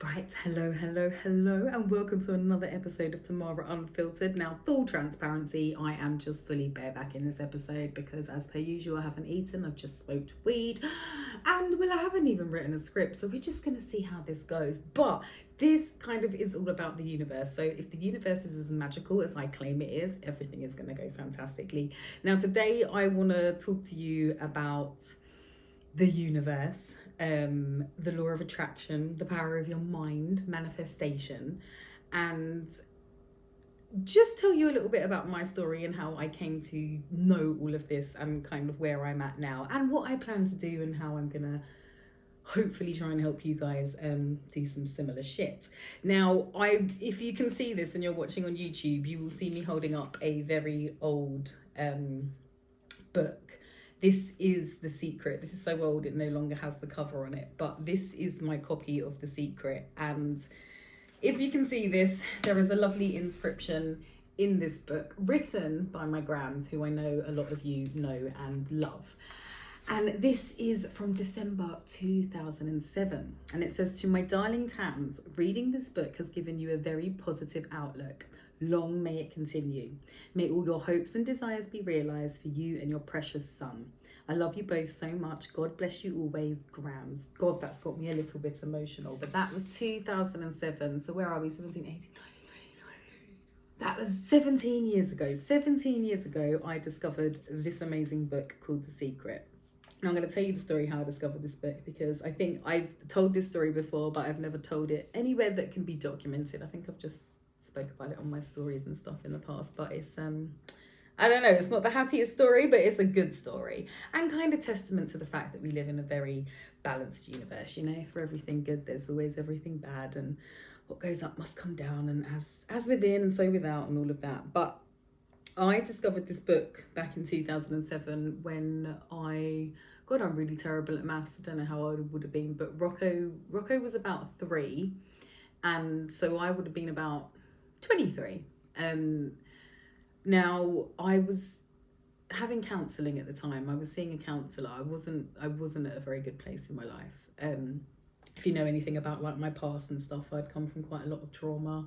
Right, hello, and welcome to another episode of Tamara Unfiltered. Now, full transparency, I am just fully bareback in this episode because, as per usual, I haven't eaten, I've just smoked weed, and well, I haven't even written a script, so we're just gonna see how this goes. But this kind of is all about the universe. So, if the universe is as magical as I claim it is, everything is gonna go fantastically. Now, today, I wanna talk to you about the universe, the law of attraction, the power of your mind, manifestation, and just tell you a little bit about my story and how I came to know all of this and kind of where I'm at now and what I plan to do and how I'm gonna hopefully try and help you guys do some similar shit. Now, if you can see this and you're watching on YouTube, you will see me holding up a very old book. This is The Secret. This is so old it no longer has the cover on it, but this is my copy of The Secret. And if you can see this, there is a lovely inscription in this book written by my grams, who I know a lot of you know and love. And this is from December 2007. And it says, "To my darling Tams, reading this book has given you a very positive outlook. Long may it continue. May all your hopes and desires be realised for you and your precious son. I love you both so much. God bless you always, Grams." God, that's got me a little bit emotional. But that was 2007. So where are we? 17, 18, 19, 20. That was 17 years ago. 17 years ago, I discovered this amazing book called The Secret. Now I'm going to tell you the story how I discovered this book, because I think I've told this story before, but I've never told it anywhere that can be documented. I think I've just spoke about it on my stories and stuff in the past, but it's I don't know, it's not the happiest story, but it's a good story and kind of testament to the fact that we live in a very balanced universe. You know, for everything good there's always everything bad, and what goes up must come down, and as within and so without, and all of that. But I discovered this book back in 2007 when I'm really terrible at maths. I don't know how old I would have been, but Rocco was about 3, and so I would have been about 23. Now I was having counselling at the time. I was seeing a counsellor. I wasn't at a very good place in my life. If you know anything about like my past and stuff, I'd come from quite a lot of trauma.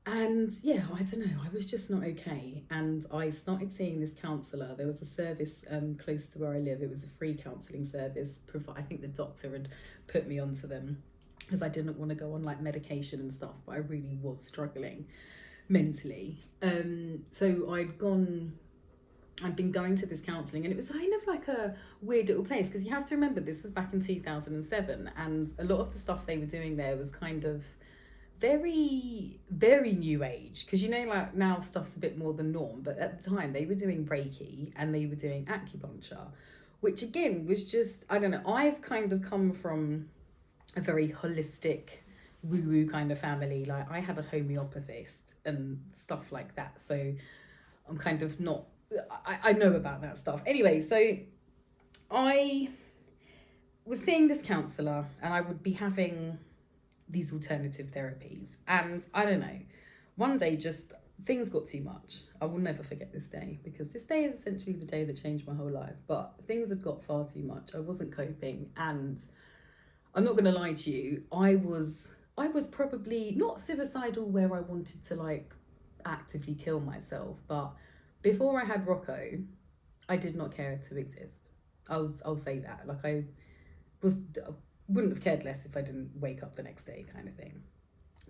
And yeah, I don't know, I was just not okay. And I started seeing this counsellor. There was a service close to where I live. It was a free counselling service. I think the doctor had put me onto them because I didn't want to go on like medication and stuff, but I really was struggling mentally. So I'd been going to this counselling, and it was kind of like a weird little place, because you have to remember this was back in 2007, and a lot of the stuff they were doing there was kind of very, very new age, because you know, like now stuff's a bit more the norm, but at the time they were doing Reiki and they were doing acupuncture, which again was just, I don't know, I've kind of come from a very holistic woo-woo kind of family. Like I had a homeopathist and stuff like that, so I'm kind of not, I know about that stuff anyway. So I was seeing this counsellor, and I would be having these alternative therapies, and I don't know, one day just things got too much. I will never forget this day, because this day is essentially the day that changed my whole life, but things had got far too much. I wasn't coping, and I'm not gonna lie to you, I was probably not suicidal where I wanted to like actively kill myself, but before I had Rocco, I did not care to exist. I'll say that. Like I wouldn't have cared less if I didn't wake up the next day, kind of thing.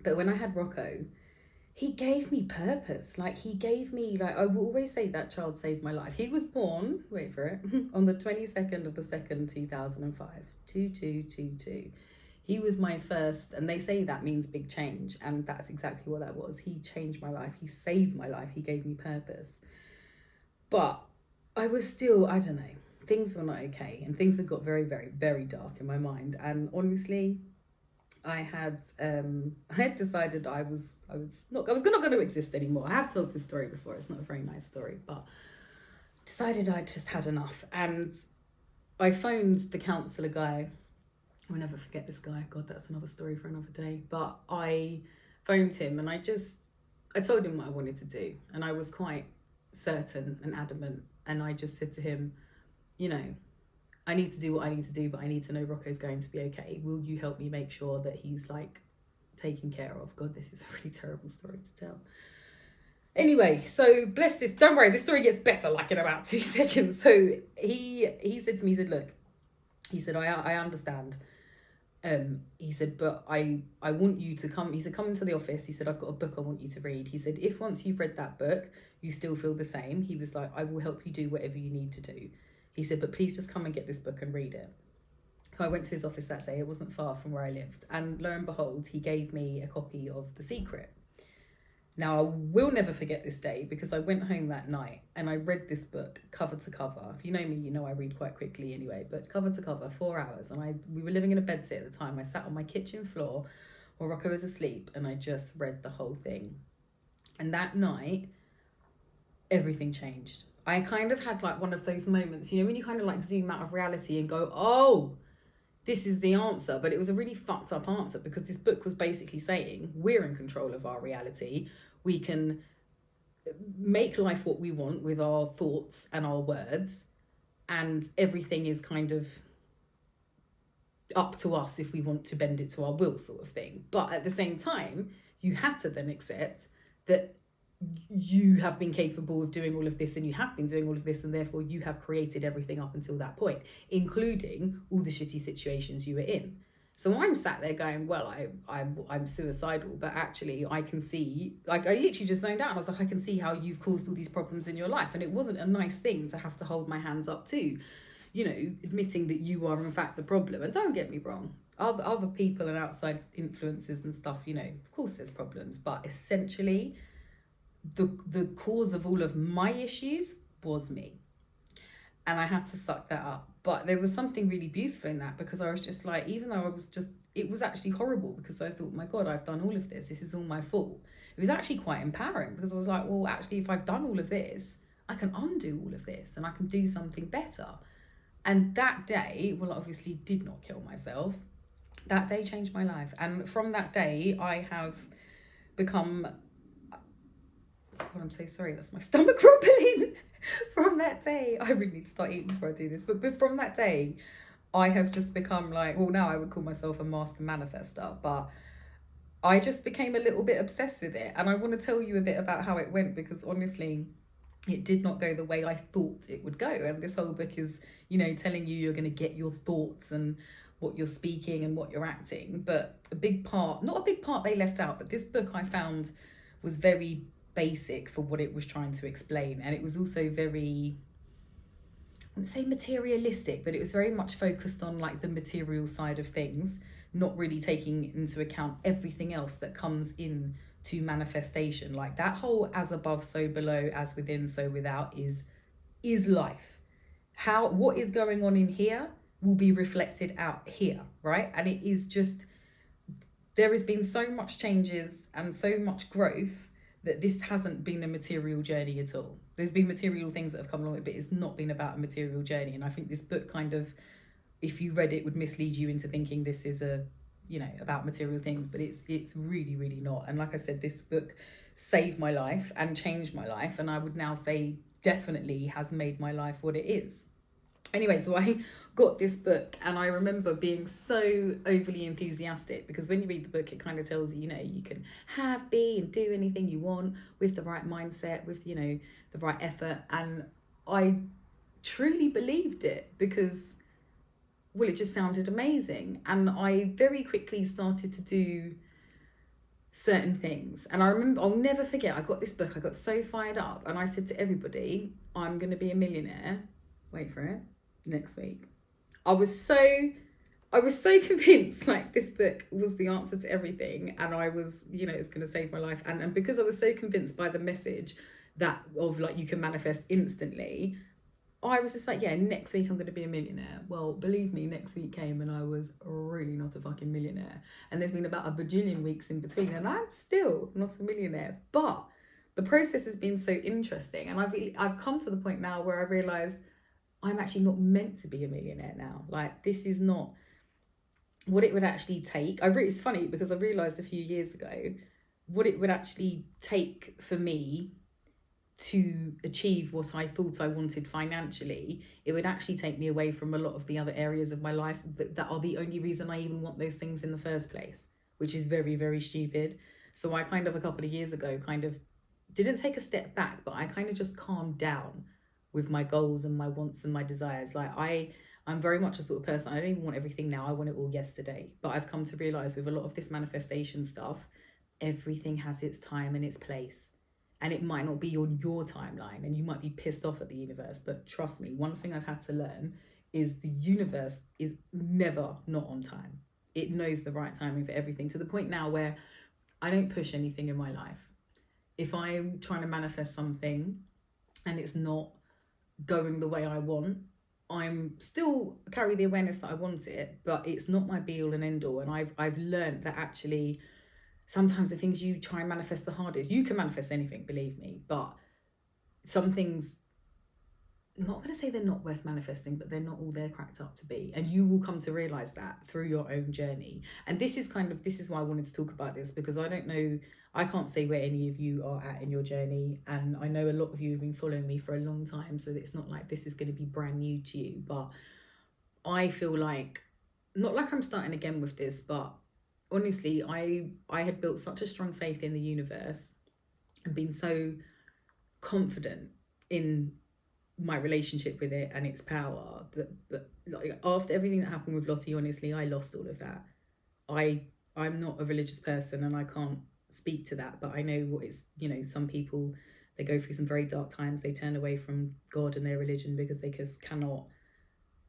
But when I had Rocco, he gave me purpose. Like he gave me, like I will always say, that child saved my life. He was born, wait for it, on the 22nd of the 2nd, 2005, 2222. He was my first, and they say that means big change, and that's exactly what that was. He changed my life. He saved my life. He gave me purpose. But I was still, I don't know, things were not okay, and things had got very, very, very dark in my mind. And honestly, I had decided I was not going to exist anymore. I have told this story before. It's not a very nice story, but decided I just had enough. And I phoned the counsellor guy. I'll never forget this guy. God, that's another story for another day. But I phoned him, and I told him what I wanted to do, and I was quite certain and adamant. And I just said to him, you know, I need to do what I need to do, but I need to know Rocco's going to be okay. Will you help me make sure that he's like taken care of. God, this is a really terrible story to tell. Anyway, so bless this. Don't worry, this story gets better like in about 2 seconds. So he said to me, he said, look, he said, I understand. He said, but I want you to come. He said, come into the office. He said, I've got a book I want you to read. He said, if once you've read that book, you still feel the same, he was like, I will help you do whatever you need to do. He said, but please just come and get this book and read it. So I went to his office that day. It wasn't far from where I lived. And lo and behold, he gave me a copy of The Secret. Now, I will never forget this day because I went home that night and I read this book cover to cover. If you know me, you know I read quite quickly anyway, but cover to cover, 4 hours. And we were living in a bedsit at the time. I sat on my kitchen floor while Rocco was asleep and I just read the whole thing. And that night, everything changed. I kind of had like one of those moments, you know, when you kind of like zoom out of reality and go, oh, this is the answer. But it was a really fucked up answer because this book was basically saying we're in control of our reality. We can make life what we want with our thoughts and our words, and everything is kind of up to us if we want to bend it to our will, sort of thing. But at the same time, you had to then accept that you have been capable of doing all of this and you have been doing all of this, and therefore you have created everything up until that point, including all the shitty situations you were in. So I'm sat there going, well, I'm suicidal, but actually I can see, like, I literally just zoned out. I was like, I can see how you've caused all these problems in your life. And it wasn't a nice thing to have to hold my hands up to, you know, admitting that you are in fact the problem. And don't get me wrong, other people and outside influences and stuff, you know, of course there's problems, but essentially the cause of all of my issues was me. And I had to suck that up. But there was something really beautiful in that, because I was just like, even though I was just, it was actually horrible because I thought, my God, I've done all of this. This is all my fault. It was actually quite empowering because I was like, well, actually, if I've done all of this, I can undo all of this and I can do something better. And that day, well, I obviously did not kill myself. That day changed my life. And from that day, I have become, God, I'm so sorry, that's my stomach rumbling. From that day, I really need to start eating before I do this, but from that day, I have just become like, well, now I would call myself a master manifester, but I just became a little bit obsessed with it. And I want to tell you a bit about how it went, because honestly, it did not go the way I thought it would go. And this whole book is, you know, telling you you're going to get your thoughts and what you're speaking and what you're acting. But a big part, not a big part they left out, but this book I found was very basic for what it was trying to explain. And it was also very, I wouldn't say materialistic, but it was very much focused on like the material side of things, not really taking into account everything else that comes in to manifestation. Like that whole as above, so below, as within, so without is life. What is going on in here will be reflected out here, right? And it is just, there has been so much changes and so much growth that this hasn't been a material journey at all. There's been material things that have come along it, but it's not been about a material journey. And I think this book kind of, if you read it, would mislead you into thinking this is a, you know, about material things, but it's really, really not. And like I said, this book saved my life and changed my life. And I would now say definitely has made my life what it is. Anyway, so I got this book and I remember being so overly enthusiastic, because when you read the book, it kind of tells you, you know, you can have, be and do anything you want with the right mindset, with, you know, the right effort. And I truly believed it because, well, it just sounded amazing. And I very quickly started to do certain things. And I remember, I'll never forget, I got this book, I got so fired up and I said to everybody, I'm going to be a millionaire. Wait for it. Next week. I was so convinced like this book was the answer to everything, and I was, you know, it's going to save my life. And because I was so convinced by the message that of like you can manifest instantly, I was just like, yeah, next week I'm going to be a millionaire. Well, believe me, next week came and I was really not a fucking millionaire. And there's been about a bajillion weeks in between and I'm still not a millionaire. But the process has been so interesting, and I've come to the point now where I realise I'm actually not meant to be a millionaire now. Like, this is not what it would actually take. It's funny because I realised a few years ago what it would actually take for me to achieve what I thought I wanted financially. It would actually take me away from a lot of the other areas of my life that are the only reason I even want those things in the first place, which is very, very stupid. So I kind of, a couple of years ago, kind of didn't take a step back, but I kind of just calmed down with my goals and my wants and my desires. Like I'm very much a sort of person, I don't even want everything now, I want it all yesterday. But I've come to realize with a lot of this manifestation stuff, everything has its time and its place. And it might not be on your timeline, and you might be pissed off at the universe. But trust me, one thing I've had to learn is the universe is never not on time. It knows the right timing for everything, to the point now where I don't push anything in my life. If I'm trying to manifest something and it's not going the way I want, I'm still carry the awareness that I want it, but it's not my be all and end all. And I've learned that actually sometimes the things you try and manifest the hardest, you can manifest anything, believe me, but some things, I'm not going to say they're not worth manifesting, but they're not all they're cracked up to be. And you will come to realize that through your own journey. And this is why I wanted to talk about this, because I don't know, I can't say where any of you are at in your journey. And I know a lot of you have been following me for a long time, so it's not like this is going to be brand new to you. But I feel like, not like I'm starting again with this, but honestly, I had built such a strong faith in the universe and been so confident in my relationship with it and its power that like, after everything that happened with Lottie, honestly, I lost all of that. I'm not a religious person and I can't speak to that, but I know what it's, some people, they go through some very dark times, they turn away from God and their religion because they just cannot,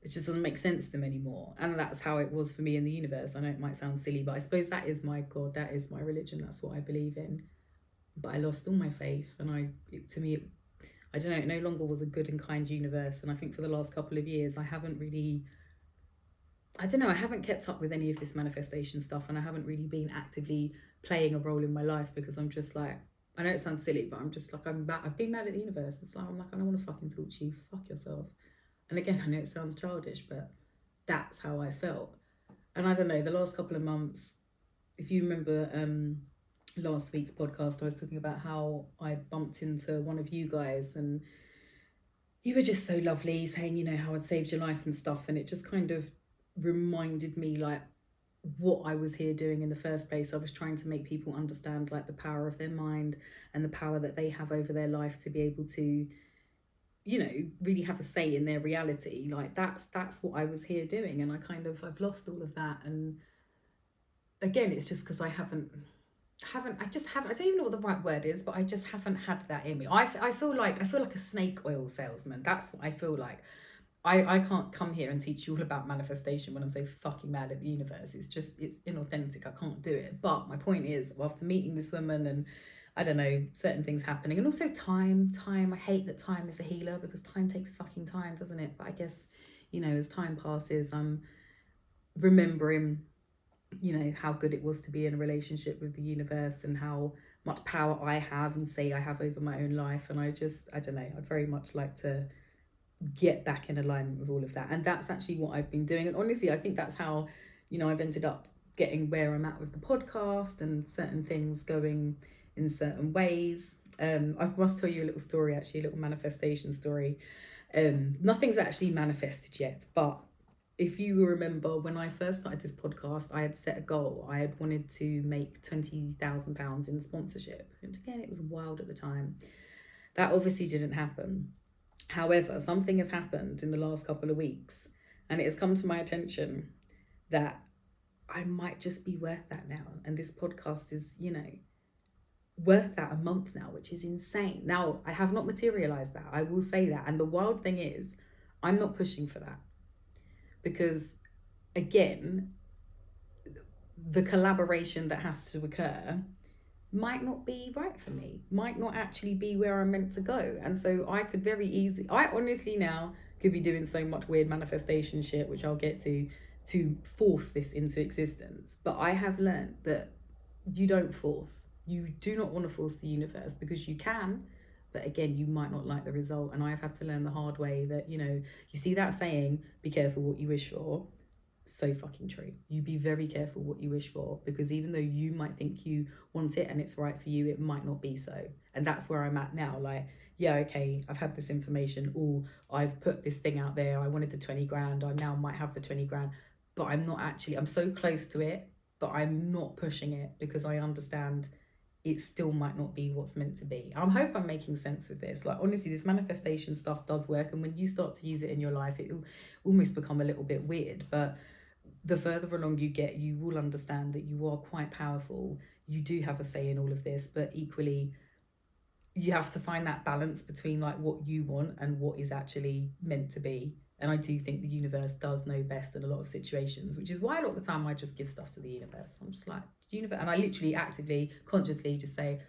it just doesn't make sense to them anymore. And that's how it was for me in the universe. I know it might sound silly, but I suppose that is my God, that is my religion, that's what I believe in. But I lost all my faith, and I don't know, it no longer was a good and kind universe. And I think for the last couple of years, I haven't kept up with any of this manifestation stuff, and I haven't really been actively playing a role in my life, because I'm just like, I know it sounds silly, but I'm just like, I've been mad at the universe. And so I'm like, I don't want to fucking talk to you, fuck yourself. And again, I know it sounds childish, but that's how I felt. And I don't know, the last couple of months, if you remember last week's podcast, I was talking about how I bumped into one of you guys, and you were just so lovely, saying, how I'd saved your life and stuff. And it just kind of reminded me, like, what I was here doing in the first place. I was trying to make people understand, like, the power of their mind and the power that they have over their life to be able to, really have a say in their reality. Like, that's what I was here doing. And I've lost all of that. And again, it's just because I don't even know what the right word is, but I just haven't had that in me. I feel like a snake oil salesman. That's what I feel like. I can't come here and teach you all about manifestation when I'm so fucking mad at the universe. It's inauthentic. I can't do it. But my point is, after meeting this woman and, I don't know, certain things happening, and also time, I hate that time is a healer, because time takes fucking time, doesn't it? But I guess, as time passes, I'm remembering, how good it was to be in a relationship with the universe, and how much power I have and say I have over my own life. And I don't know, I'd very much like to get back in alignment with all of that. And that's actually what I've been doing. And honestly, I think that's how, I've ended up getting where I'm at with the podcast, and certain things going in certain ways. I must tell you a little story, actually, a little manifestation story. Nothing's actually manifested yet, but if you remember, when I first started this podcast, I had set a goal. I had wanted to make £20,000 in sponsorship. And again, it was wild at the time. That obviously didn't happen. However, something has happened in the last couple of weeks, and it has come to my attention that I might just be worth that now. And this podcast is, worth that a month now, which is insane. Now, I have not materialized that. I will say that. And the wild thing is, I'm not pushing for that. Because, again, the collaboration that has to occur might not be right for me, might not actually be where I'm meant to go. And so I honestly now could be doing so much weird manifestation shit, which I'll get to force this into existence. But I have learned that you don't force. You do not want to force the universe, because you can, but again, you might not like the result. And I've had to learn the hard way that, you see that saying, be careful what you wish for. So fucking true. You be very careful what you wish for, because even though you might think you want it and it's right for you, it might not be so. And that's where I'm at now. Like, yeah, okay, I've had this information, or I've put this thing out there, I wanted the 20 grand, I now might have the 20 grand, but I'm not actually, I'm so close to it, but I'm not pushing it because I understand it still might not be what's meant to be. I hope I'm making sense with this. Like, honestly, this manifestation stuff does work, and when you start to use it in your life, it will almost become a little bit weird. But the further along you get, you will understand that you are quite powerful. You do have a say in all of this, but equally, you have to find that balance between like what you want and what is actually meant to be. And I do think the universe does know best in a lot of situations, which is why a lot of the time I just give stuff to the universe. I'm just like, universe, and I literally actively, consciously just say,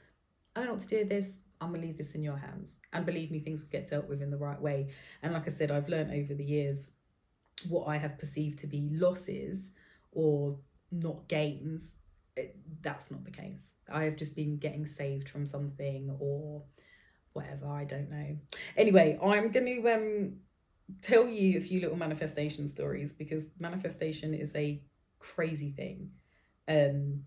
I don't know what to do with this. I'm gonna leave this in your hands. And believe me, things will get dealt with in the right way. And like I said, I've learned over the years what I have perceived to be losses or not gains. That's not the case. I have just been getting saved from something or whatever, I don't know. Anyway, I'm going to tell you a few little manifestation stories because manifestation is a crazy thing. And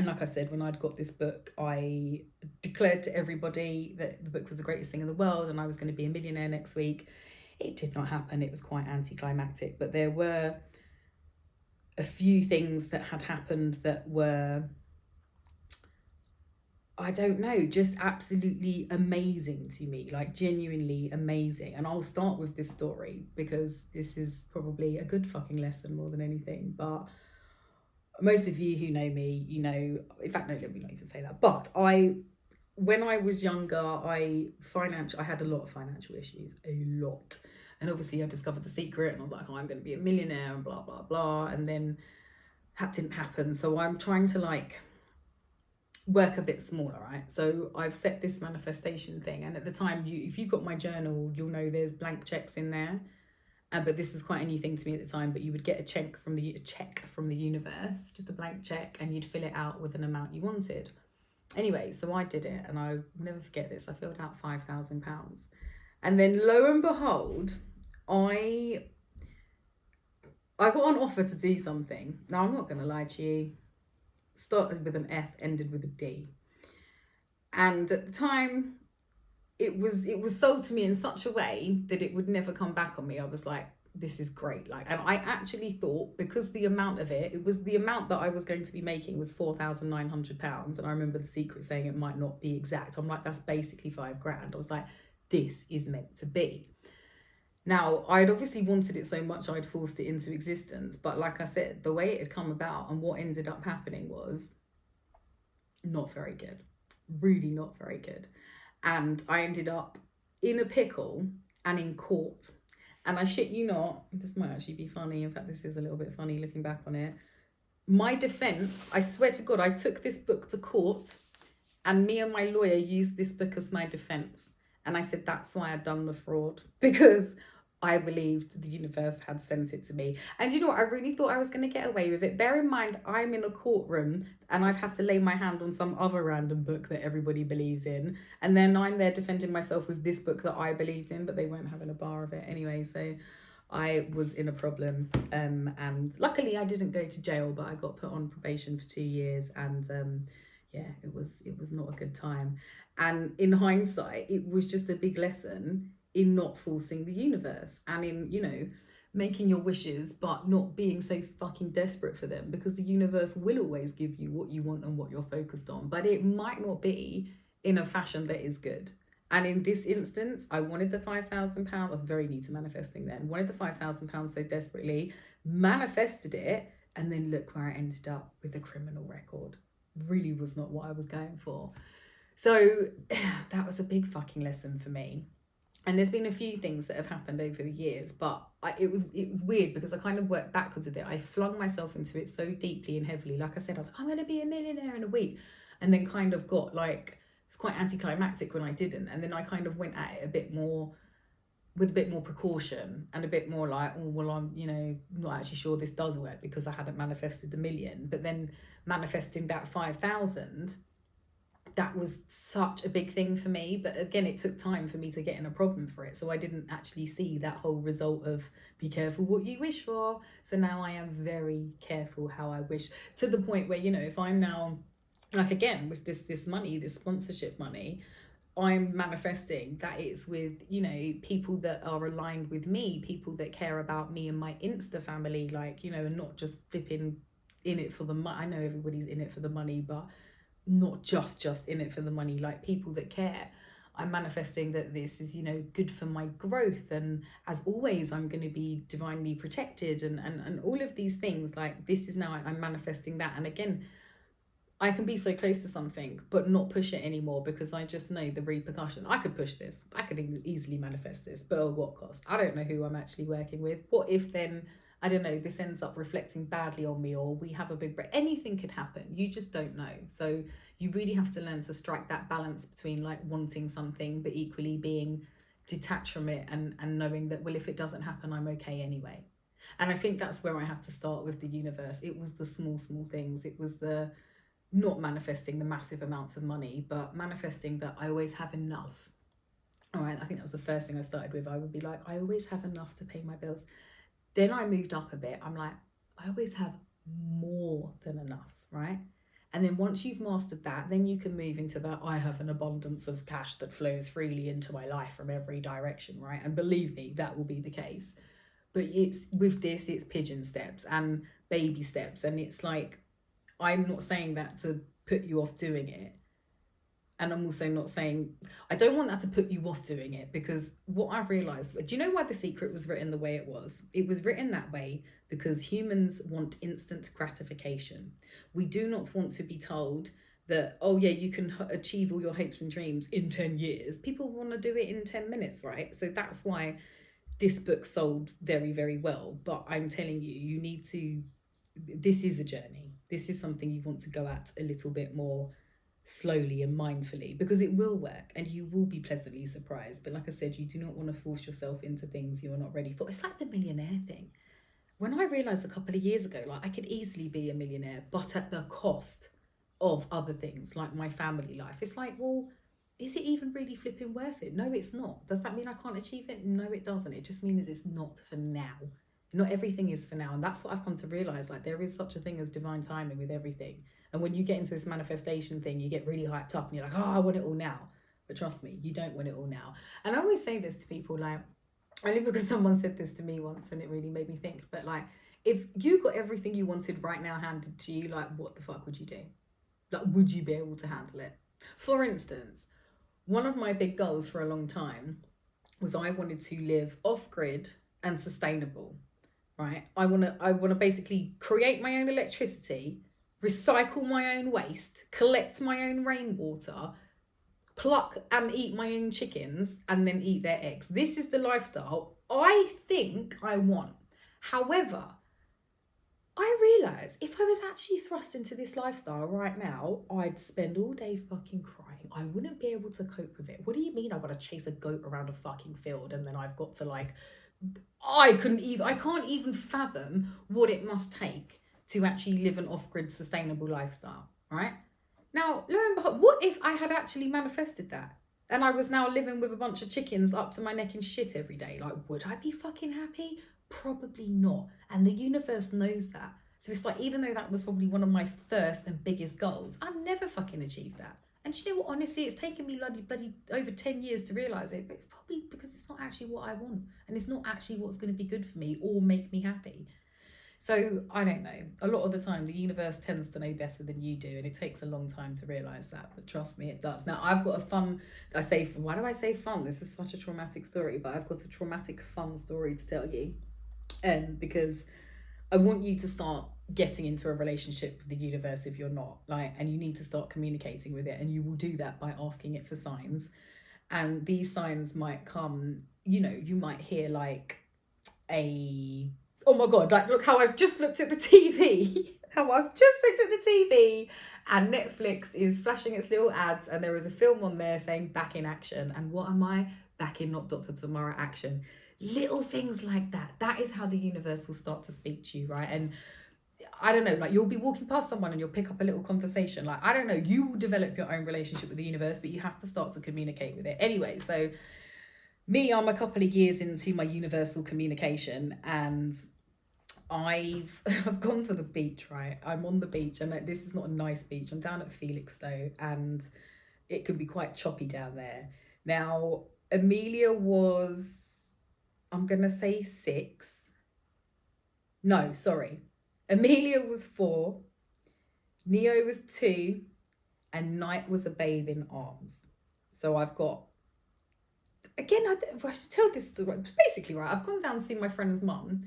like I said, when I'd got this book, I declared to everybody that the book was the greatest thing in the world and I was going to be a millionaire next week. It did not happen. It was quite anticlimactic, but there were a few things that had happened that were, I don't know, just absolutely amazing to me, like genuinely amazing. And I'll start with this story because this is probably a good fucking lesson more than anything. But most of you who know me, you know, in fact, no, let me not even say that. But when I was younger, I had a lot of financial issues, a lot. And obviously I discovered The Secret and I was like, oh, I'm going to be a millionaire and blah, blah, blah. And then that didn't happen. So I'm trying to like work a bit smaller, right? So I've set this manifestation thing. And at the time, if you've got my journal, you'll know there's blank checks in there. But this was quite a new thing to me at the time. But you would get a check from the universe, just a blank check, and you'd fill it out with an amount you wanted. Anyway, so I did it, and I'll never forget this. I filled out £5,000, and then lo and behold, I got an offer to do something. Now I'm not going to lie to you. Started with an F, ended with a D, and at the time, it was sold to me in such a way that it would never come back on me. I was like, this is great. Like, and I actually thought, because the amount of it was the amount that I was going to be making was £4,900. And I remember The Secret saying it might not be exact. I'm like, that's basically £5,000. I was like, this is meant to be. Now, I'd obviously wanted it so much I'd forced it into existence. But like I said, the way it had come about and what ended up happening was not very good. Really not very good. And I ended up in a pickle and in court. And I shit you not, this might actually be funny. In fact, this is a little bit funny looking back on it. My defense, I swear to God, I took this book to court and me and my lawyer used this book as my defense. And I said, that's why I'd done the fraud, because I believed the universe had sent it to me. And you know what? I really thought I was going to get away with it. Bear in mind, I'm in a courtroom and I've had to lay my hand on some other random book that everybody believes in. And then I'm there defending myself with this book that I believed in, but they weren't having a bar of it anyway. So I was in a problem. And luckily I didn't go to jail, but I got put on probation for 2 years. And yeah, it was not a good time. And in hindsight, it was just a big lesson in not forcing the universe and in, you know, making your wishes, but not being so fucking desperate for them, because the universe will always give you what you want and what you're focused on, but it might not be in a fashion that is good. And in this instance, I wanted the £5,000. I was very new to manifesting then. Wanted the £5,000 so desperately, manifested it, and then look where I ended up with a criminal record. Really was not what I was going for. So that was a big fucking lesson for me. And there's been a few things that have happened over the years, but it was weird because I kind of worked backwards with it. I flung myself into it so deeply and heavily. Like I said, I was like, I'm going to be a millionaire in a week. And then kind of got like, it was quite anticlimactic when I didn't. And then I kind of went at it a bit more, with a bit more precaution and a bit more like, oh, well, I'm, you know, not actually sure this does work because I hadn't manifested the million. But then manifesting that 5,000, that was such a big thing for me. But again, it took time for me to get in a problem for it. So I didn't actually see that whole result of be careful what you wish for. So now I am very careful how I wish, to the point where, you know, if I'm now, like again, with this money, this sponsorship money, I'm manifesting that it's with, you know, people that are aligned with me, people that care about me and my Insta family, like, you know, and not just flipping in it for the money. I know everybody's in it for the money, but not just in it for the money. Like people that care. I'm manifesting that this is, good for my growth, and as always I'm going to be divinely protected, and all of these things. Like this is now, I'm manifesting that. And again, I can be so close to something but not push it anymore, because I just know the repercussion. I could push this, I could easily manifest this, but at what cost? I don't know who I'm actually working with. What if then, I don't know, this ends up reflecting badly on me, or we have a big break? Anything could happen, you just don't know. So you really have to learn to strike that balance between like wanting something but equally being detached from it, and knowing that, well, if it doesn't happen, I'm okay anyway. And I think that's where I had to start with the universe. It was the small things. It was the not manifesting the massive amounts of money, but manifesting that I always have enough. All right, I think that was the first thing I started with. I would be like, I always have enough to pay my bills. Then I moved up a bit. I'm like, I always have more than enough, right? And then once you've mastered that, then you can move into that, I have an abundance of cash that flows freely into my life from every direction, right? And believe me, that will be the case. But it's with this, it's pigeon steps and baby steps. And it's like, I'm not saying that to put you off doing it. And I'm also not saying, I don't want that to put you off doing it, because what I've realized, do you know why The Secret was written the way it was? It was written that way because humans want instant gratification. We do not want to be told that, oh yeah, you can achieve all your hopes and dreams in 10 years. People want to do it in 10 minutes, right? So that's why this book sold very, very well. But I'm telling you, you need to, this is a journey. This is something you want to go at a little bit more slowly and mindfully, because it will work and you will be pleasantly surprised. But like I said, you do not want to force yourself into things you're not ready for. It's like the millionaire thing. When I realized a couple of years ago, like I could easily be a millionaire, but at the cost of other things like my family life, it's like, well, is it even really flipping worth it? No, it's not. Does that mean I can't achieve it? No, it doesn't. It just means it's not for now. Not everything is for now. And that's what I've come to realize. Like there is such a thing as divine timing with everything. And when you get into this manifestation thing, you get really hyped up and you're like, oh, I want it all now. But trust me, you don't want it all now. And I always say this to people, like, only because someone said this to me once and it really made me think. But like, if you got everything you wanted right now handed to you, like, what the fuck would you do? Like, would you be able to handle it? For instance, one of my big goals for a long time was I wanted to live off grid and sustainable, right? I want to basically create my own electricity, recycle my own waste, collect my own rainwater, pluck and eat my own chickens, and then eat their eggs. This is the lifestyle I think I want. However, I realise if I was actually thrust into this lifestyle right now, I'd spend all day fucking crying. I wouldn't be able to cope with it. What do you mean I've got to chase a goat around a fucking field and then I've got to like, I can't even fathom what it must take to actually live an off-grid sustainable lifestyle, right? Now, lo and behold, what if I had actually manifested that? And I was now living with a bunch of chickens up to my neck in shit every day. Like, would I be fucking happy? Probably not. And the universe knows that. So it's like, even though that was probably one of my first and biggest goals, I've never fucking achieved that. And you know what, honestly, it's taken me bloody over 10 years to realise it, but it's probably because it's not actually what I want. And it's not actually what's going to be good for me or make me happy. So I don't know. A lot of the time, the universe tends to know better than you do, and it takes a long time to realise that. But trust me, it does. Now, I've got a fun. Why do I say fun? This is such a traumatic story, but I've got a traumatic fun story to tell you, because I want you to start getting into a relationship with the universe if you're not, like, and you need to start communicating with it, and you will do that by asking it for signs. And these signs might come. You might hear like a, oh my god, like look how I've just looked at the TV. How I've just looked at the TV and Netflix is flashing its little ads and there is a film on there saying back in action. And what am I? Back in Not Dr. Tamara action. Little things like that. That is how the universe will start to speak to you, right? And I don't know, like you'll be walking past someone and you'll pick up a little conversation. Like, I don't know, you will develop your own relationship with the universe, but you have to start to communicate with it. Anyway, so I'm a couple of years into my universal communication, and I've gone to the beach, right? I'm on the beach, and this is not a nice beach. I'm down at Felixstowe, and it can be quite choppy down there. Now, Amelia was, I'm gonna say 6. No, sorry. Amelia was 4, Neo was 2, and Knight was a babe in arms. So I've got, again, I should tell this story. Basically, right, I've gone down to see my friend's mum,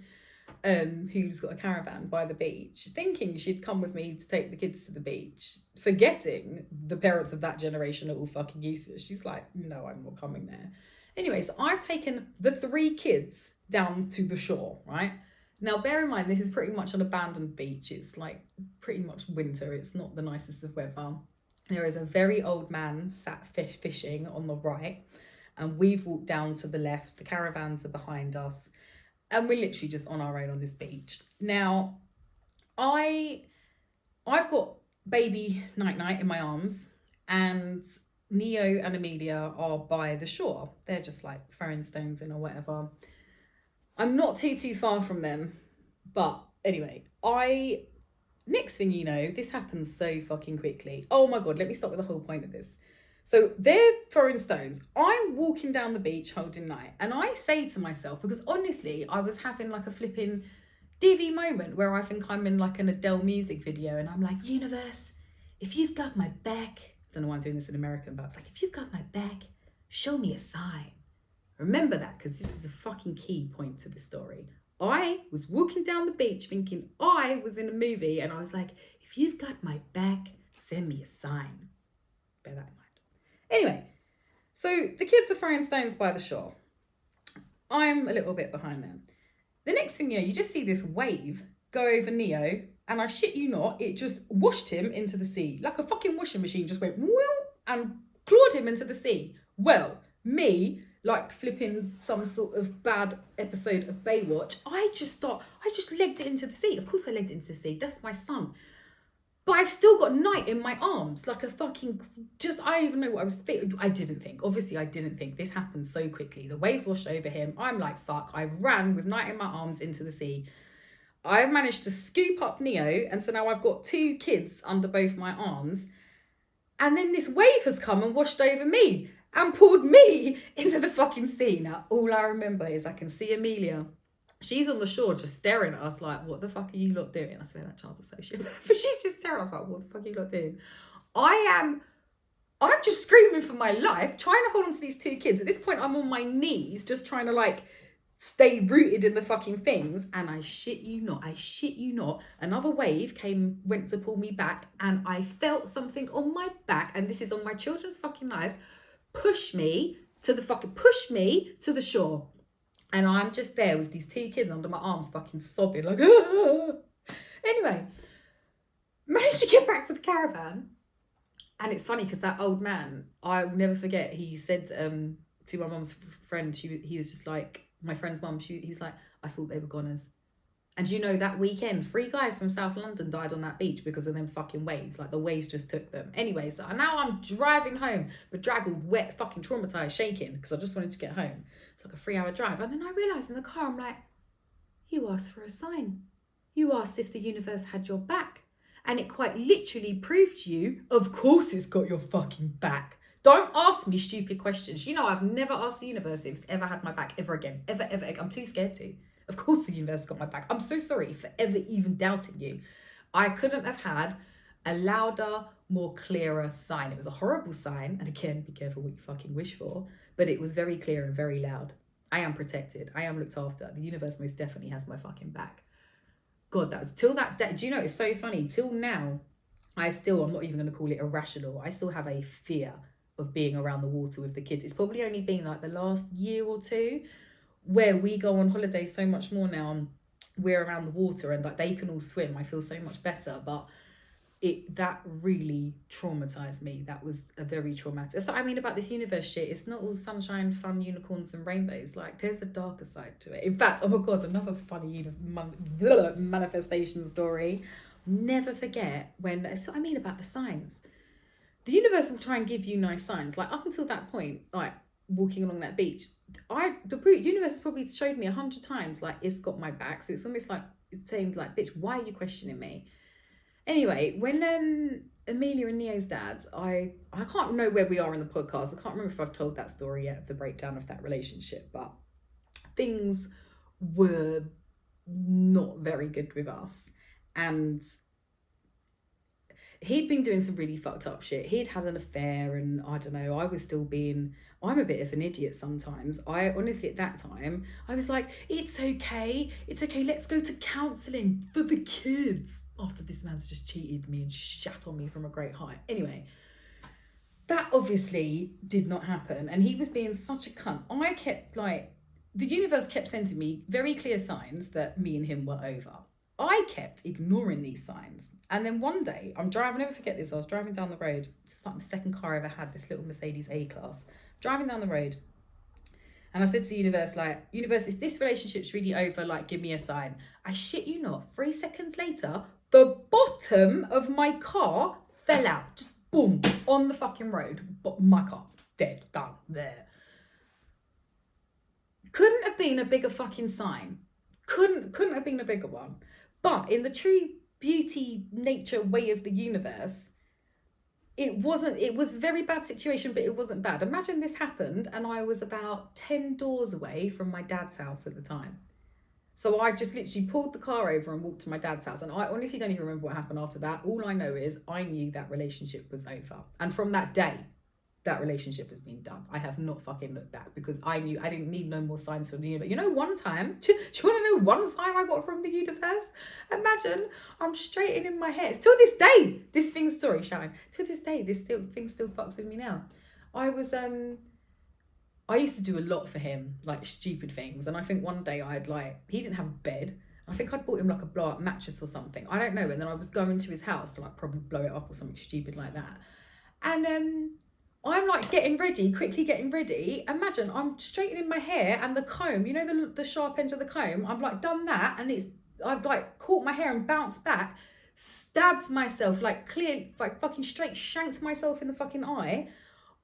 who's got a caravan by the beach, thinking she'd come with me to take the kids to the beach, forgetting the parents of that generation are all fucking useless. She's like, no, I'm not coming there. Anyway, so I've taken the 3 kids down to the shore, right? Now, bear in mind, this is pretty much an abandoned beach. It's like pretty much winter. It's not the nicest of weather. There is a very old man sat fishing on the right, and we've walked down to the left. The caravans are behind us, and we're literally just on our own on this beach. Now, I've got baby Night in my arms, and Neo and Amelia are by the shore. They're just like throwing stones in or whatever. I'm not too far from them, but anyway, next thing you know, this happens so fucking quickly. Oh my God, let me start with the whole point of this. So they're throwing stones. I'm walking down the beach holding Night, and I say to myself, because honestly, I was having like a flipping divvy moment where I think I'm in like an Adele music video, and I'm like, universe, if you've got my back, I don't know why I'm doing this in American, but it's like, if you've got my back, show me a sign. Remember that, because this is a fucking key point to the story. I was walking down the beach thinking I was in a movie, and I was like, if you've got my back, send me a sign. Bear that in mind. Anyway, so the kids are throwing stones by the shore. I'm a little bit behind them. The next thing you know, you just see this wave go over Neo, and I shit you not, it just washed him into the sea. Like a fucking washing machine just went and clawed him into the sea. Well, me, like flipping some sort of bad episode of Baywatch, I just legged it into the sea. Of course I legged it into the sea. That's my son. But I've still got Night in my arms, like a fucking, I don't even know what I was thinking. I didn't think. This happened so quickly. The waves washed over him. I'm like, fuck. I ran with Night in my arms into the sea. I've managed to scoop up Neo, and so now I've got 2 kids under both my arms. And then this wave has come and washed over me and pulled me into the fucking sea. Now, all I remember is I can see Amelia. She's on the shore just staring at us like, what the fuck are you lot doing? I swear that child's a sociopath. But she's just staring at us like, what the fuck are you lot doing? I'm just screaming for my life, trying to hold on to these 2 kids. At this point, I'm on my knees, just trying to like stay rooted in the fucking things. And I shit you not, another wave went to pull me back, and I felt something on my back, and this is on my children's fucking lives, push me to the shore. And I'm just there with these 2 kids under my arms, fucking sobbing, like, ah. Anyway, managed to get back to the caravan. And it's funny because that old man, I'll never forget, he said to my mum's friend, he was just like, my friend's mum, he was like, I thought they were goners. And you know, that weekend, 3 guys from South London died on that beach because of them fucking waves. Like, the waves just took them. Anyway, so now I'm driving home, bedraggled, wet, fucking traumatized, shaking, because I just wanted to get home. It's like a 3-hour drive. And then I realised in the car, I'm like, you asked for a sign. You asked if the universe had your back. And it quite literally proved to you, of course it's got your fucking back. Don't ask me stupid questions. You know, I've never asked the universe if it's ever had my back ever again. Ever. I'm too scared to. Of course the universe got my back. I'm so sorry for ever even doubting you. I couldn't have had a louder, more clearer sign. It was a horrible sign. And again, be careful what you fucking wish for. But it was very clear and very loud. I am protected. I am looked after. The universe most definitely has my fucking back. God, that was till that day. Do you know, it's so funny. Till now, I'm not even going to call it irrational. I still have a fear of being around the water with the kids. It's probably only been like the last year or 2 where we go on holiday so much more now, and we're around the water, and like they can all swim. I feel so much better, but that really traumatized me. That was a very traumatic. So I mean, about this universe shit, it's not all sunshine, fun, unicorns and rainbows. Like, there's a darker side to it. In fact, oh my God, another funny manifestation story. Never forget so I mean about the signs. The universe will try and give you nice signs. Like, up until that point, like walking along that beach, the universe has probably showed me 100 times, like, it's got my back. So it's almost like it's saying, like, bitch, why are you questioning me? Anyway, when Amelia and Neo's dad, I can't know where we are in the podcast. I can't remember if I've told that story yet, of the breakdown of that relationship, but things were not very good with us. And he'd been doing some really fucked up shit. He'd had an affair, and I don't know, I was still being, I'm a bit of an idiot sometimes. I honestly, at that time, I was like, it's okay, let's go to counselling for the kids. After this man's just cheated me and shat on me from a great height. Anyway, that obviously did not happen. And he was being such a cunt. I kept like, the universe kept sending me very clear signs that me and him were over. I kept ignoring these signs. And then one day, I'm driving, I'll never forget this, I was driving down the road. It's like the second car I ever had, this little Mercedes A-Class. Driving down the road. And I said to the universe, like, universe, if this relationship's really over, like, give me a sign. I shit you not, 3 seconds later, the bottom of my car fell out. Just boom, on the fucking road. But my car, dead, done, there. Couldn't have been a bigger fucking sign. Couldn't have been a bigger one. But in the true beauty, nature way of the universe, it was a very bad situation, but it wasn't bad. Imagine this happened and I was about 10 doors away from my dad's house at the time. So I just literally pulled the car over and walked to my dad's house. And I honestly don't even remember what happened after that. All I know is I knew that relationship was over. And from that day, that relationship has been done. I have not fucking looked back because I knew I didn't need no more signs from the universe. You know, one time, do you want to know one sign I got from the universe? Imagine I'm straightening in my hair. Till this day, this thing's, sorry, Sharon. Till this day, this thing still fucks with me now. I used to do a lot for him, like stupid things. And I think one day he didn't have a bed. I think I'd bought him like a blow up mattress or something. I don't know. And then I was going to his house to like probably blow it up or something stupid like that. And I'm like quickly getting ready. Imagine I'm straightening my hair and the comb, you know, the sharp end of the comb, I've like done that and I've like caught my hair and bounced back, stabbed myself, like clear, like fucking straight shanked myself in the fucking eye.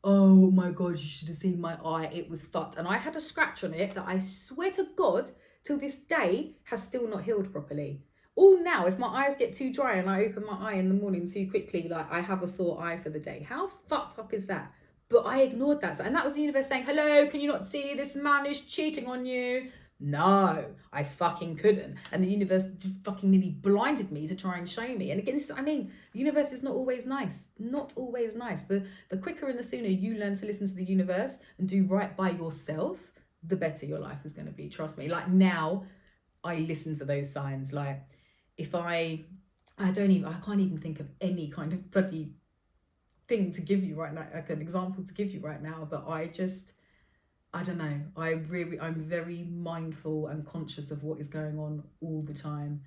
Oh my God, you should have seen my eye. It was fucked. And I had a scratch on it that I swear to God, till this day, has still not healed properly. All now, if my eyes get too dry and I open my eye in the morning too quickly, like I have a sore eye for the day. How fucked up is that? But I ignored that. And that was the universe saying, hello, can you not see this man is cheating on you? No, I fucking couldn't. And the universe fucking nearly blinded me to try and show me. And again, the universe is not always nice. Not always nice. The quicker and the sooner you learn to listen to the universe and do right by yourself, the better your life is going to be. Trust me. Like now, I listen to those signs. Like if I can't even think of any kind of bloody thing to give you right now, like an example to give you right now, but I don't know. I'm very mindful and conscious of what is going on all the time.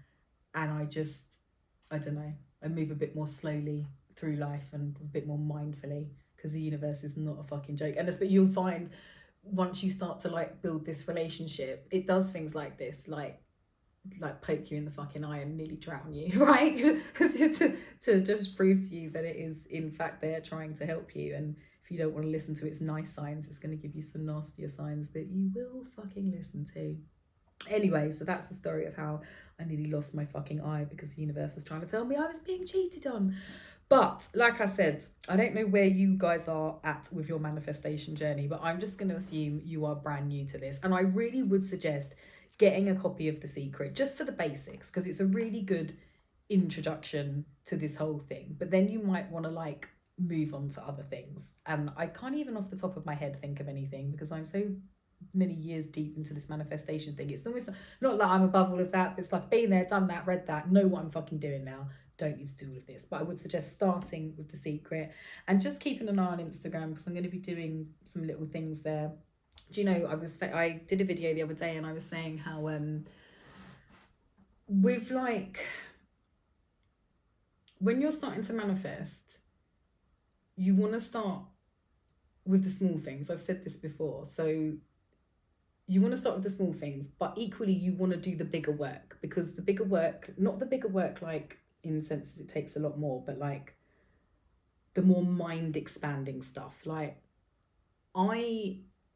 And I don't know, I move a bit more slowly through life and a bit more mindfully because the universe is not a fucking joke. And but you'll find once you start to like build this relationship, it does things like this, like poke you in the fucking eye and nearly drown you, right? to just prove to you that it is in fact there trying to help you. And if you don't want to listen to its nice signs, it's going to give you some nastier signs that you will fucking listen to. Anyway, so that's the story of how I nearly lost my fucking eye because the universe was trying to tell me I was being cheated on. But like I said, I don't know where you guys are at with your manifestation journey, but I'm just going to assume you are brand new to this. And I really would suggest getting a copy of The Secret just for the basics, because it's a really good introduction to this whole thing. But then you might want to like move on to other things. And I can't even off the top of my head think of anything because I'm so many years deep into this manifestation thing. It's almost not that I'm above all of that, but it's like been there, done that, read that, know what I'm fucking doing now. Don't need to do all of this. But I would suggest starting with The Secret and just keeping an eye on Instagram because I'm going to be doing some little things there. Do you know, I did a video the other day and I was saying how with like when you're starting to manifest, you want to start with the small things. I've said this before. So you want to start with the small things, but equally you want to do the bigger work, because the bigger work, not the bigger work like in the sense that it takes a lot more, but like the more mind expanding stuff. Like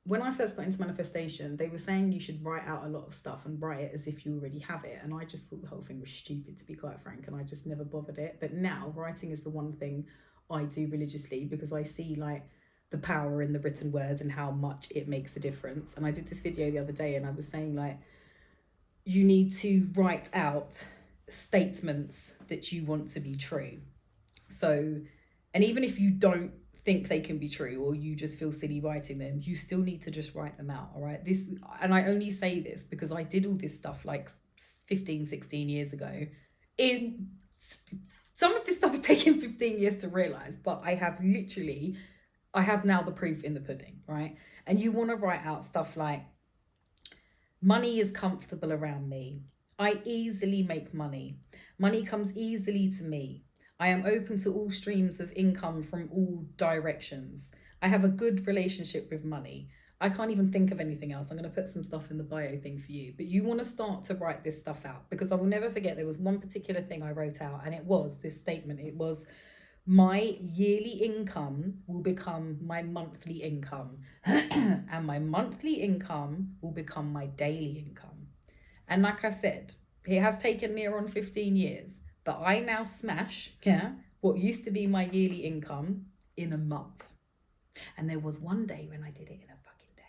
when I first got into manifestation, they were saying you should write out a lot of stuff and write it as if you already have it. And I just thought the whole thing was stupid, to be quite frank. And I just never bothered it. But now writing is the one thing I do religiously because I see like the power in the written word and how much it makes a difference. And I did this video the other day and I was saying like, you need to write out statements that you want to be true. So, and even if you don't think they can be true, or you just feel silly writing them, you still need to just write them out. All right. And I only say this because I did all this stuff like 15, 16 years ago. Some of this stuff has taken 15 years to realize, but I have now the proof in the pudding, right? And you want to write out stuff like, money is comfortable around me. I easily make money. Money comes easily to me. I am open to all streams of income from all directions. I have a good relationship with money. I can't even think of anything else. I'm going to put some stuff in the bio thing for you. But you want to start to write this stuff out, because I will never forget there was one particular thing I wrote out, and it was this statement. It was, my yearly income will become my monthly income, and my monthly income will become my daily income. And like I said, it has taken near on 15 years, but I now smash, what used to be my yearly income in a month. And there was one day when I did it in a fucking day.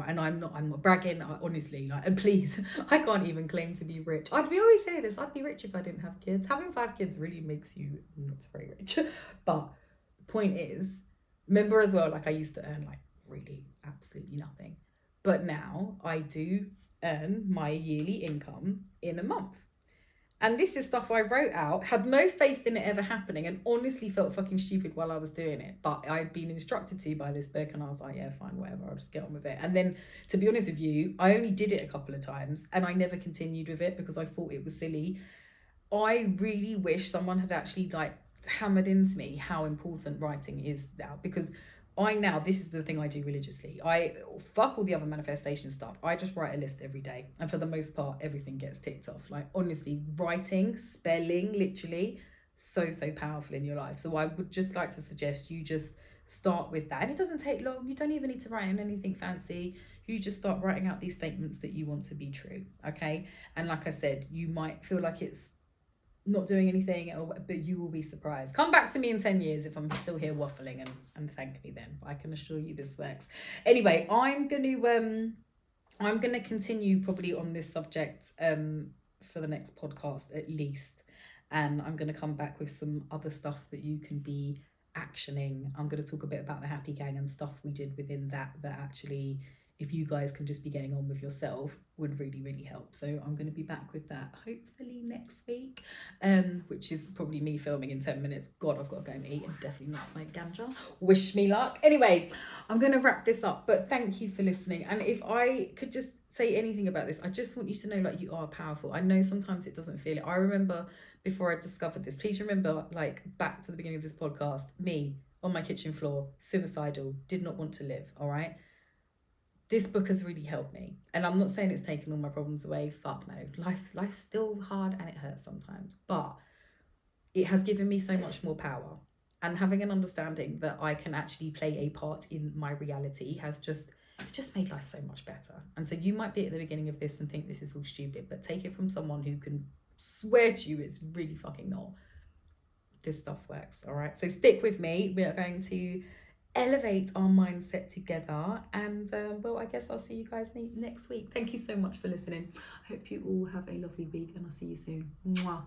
And I'm not bragging, honestly, like, and please, I can't even claim to be rich. We always say this, I'd be rich if I didn't have kids. Having 5 kids really makes you not very rich. But the point is, remember as well, like, I used to earn like really absolutely nothing. But now I do earn my yearly income in a month. And this is stuff I wrote out, had no faith in it ever happening, and honestly felt fucking stupid while I was doing it. But I'd been instructed to by this book, and I was like, yeah, fine, whatever, I'll just get on with it. And then, to be honest with you, I only did it a couple of times, and I never continued with it because I thought it was silly. I really wish someone had actually like hammered into me how important writing is now, because this is the thing I do religiously. I fuck all the other manifestation stuff. I just write a list every day, and for the most part, everything gets ticked off. Like, honestly, writing, spelling, literally, so powerful in your life. So I would just like to suggest you just start with that. And it doesn't take long. You don't even need to write in anything fancy. You just start writing out these statements that you want to be true, okay? And like I said, you might feel like it's not doing anything, but you will be surprised. Come back to me in 10 years if I'm still here waffling, and thank me then. I can assure you this works. Anyway, I'm gonna continue probably on this subject for the next podcast at least, and I'm gonna come back with some other stuff that you can be actioning. I'm gonna talk a bit about the happy gang and stuff we did within that actually, if you guys can just be getting on with yourself, would really help. So I'm going to be back with that hopefully next week, which is probably me filming in 10 minutes. God, I've got to go and eat and definitely not my ganja. Wish me luck. Anyway, I'm going to wrap this up, but thank you for listening. And if I could just say anything about this, I just want you to know, like, you are powerful. I know sometimes it doesn't feel it. I remember before I discovered this, please remember, like, back to the beginning of this podcast, me on my kitchen floor, suicidal, did not want to live, all right? This book has really helped me. And I'm not saying it's taken all my problems away. Fuck no. Life's still hard and it hurts sometimes. But it has given me so much more power. And having an understanding that I can actually play a part in my reality it's just made life so much better. And so you might be at the beginning of this and think this is all stupid, but take it from someone who can swear to you it's really fucking not. This stuff works, all right? So stick with me. We are going to elevate our mindset together, and well, I guess I'll see you guys next week. Thank you so much for listening. I hope you all have a lovely week, and I'll see you soon. Mwah.